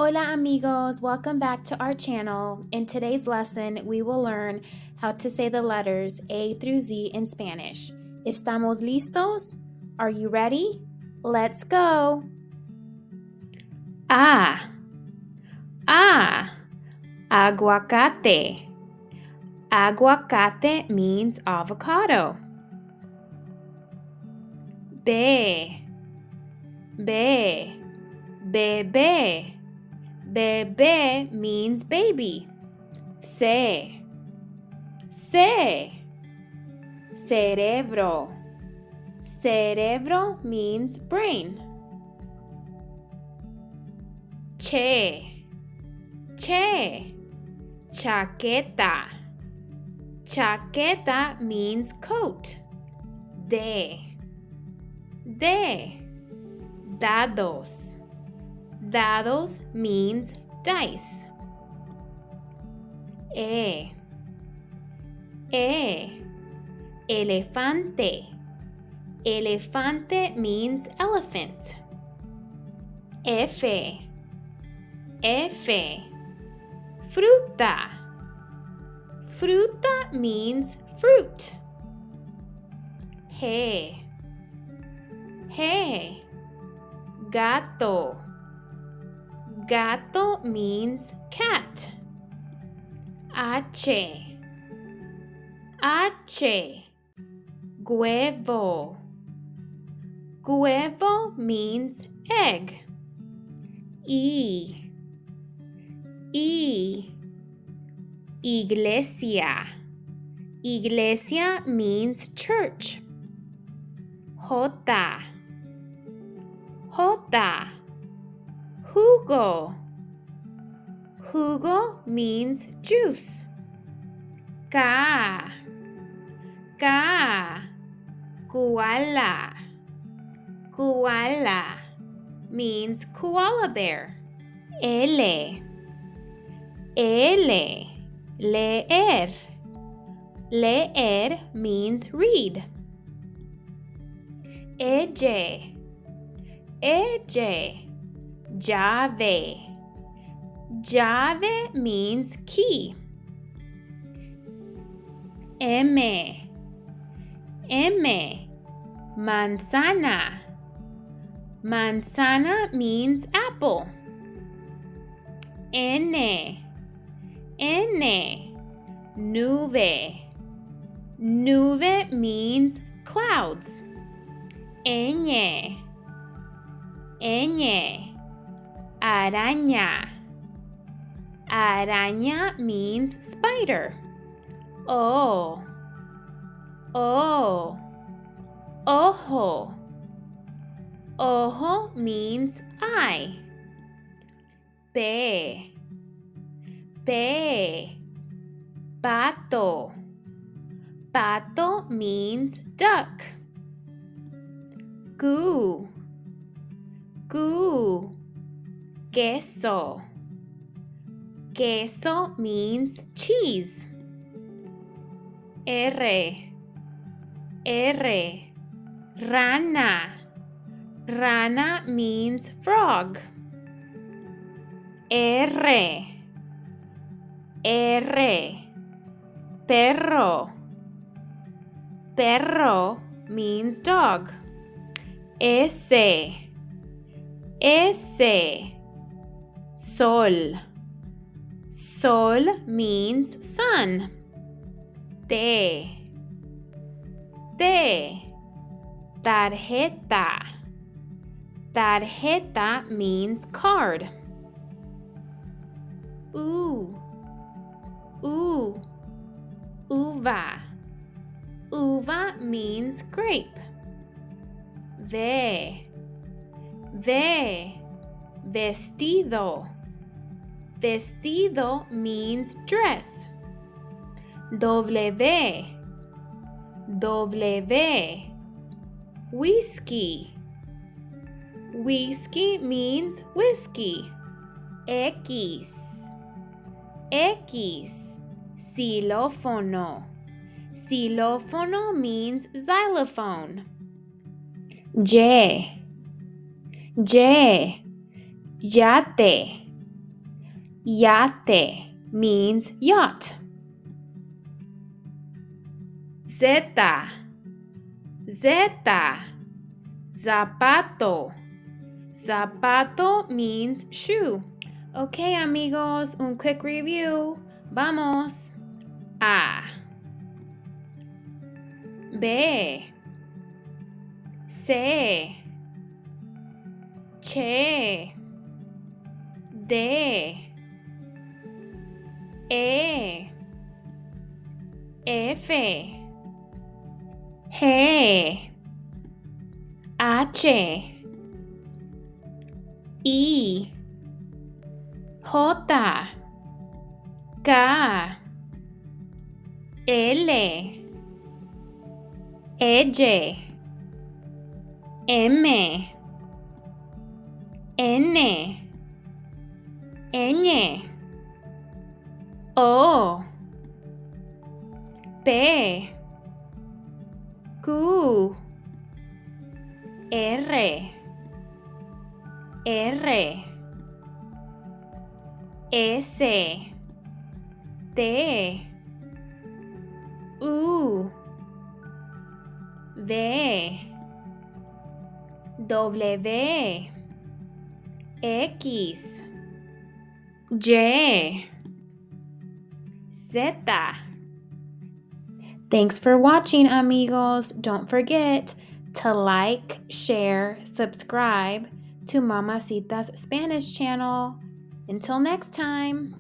Hola amigos, welcome back to our channel. In today's lesson, we will learn how to say the letters A through Z in Spanish. ¿Estamos listos? Are you ready? Let's go! A. Aguacate. Aguacate means avocado. B. Bebé. Bebé means baby. C. Cerebro. Cerebro means brain. Che. Chaqueta. Chaqueta means coat. D. Dados. Dados means dice. E. Elefante. Elefante means elephant. F. Fruta. Fruta means fruit. G. Gato. Gato means cat. H. Huevo. Huevo means egg. E. Iglesia. Iglesia means church. J. Jugo. Jugo means juice. K. Koala. Koala means koala bear. L. Leer. Leer means read. Llave. Llave means key. M. Manzana. Manzana means apple. N. Nube. Nube means clouds. Ñ. Araña. Araña means spider. O. Ojo. Ojo means eye. P. Pato. Pato means duck. Q. Queso. Queso means cheese. R. Rana. Rana means frog. R. Perro. Perro means dog. S. Sol. Sol means sun. T. Tarjeta. Tarjeta means card. Uva. Uva means grape. Vestido. Vestido means dress. W. Whiskey. Whiskey means whiskey. X. Xilófono. Xilófono means xylophone. Y. Yate. Yate means yacht. Zeta. Zeta. Zapato. Zapato means shoe. Okay, amigos, un quick review. Vamos. A. B. C. Che. D. E. F. G. H. I. J. K. L. J. M. N. Ñ. O. P. Q. R. R. S. T. U. V. W. X. Y. Z. Thanks for watching, amigos. Don't forget to like, share, subscribe to Mamacita's Spanish channel. Until next time.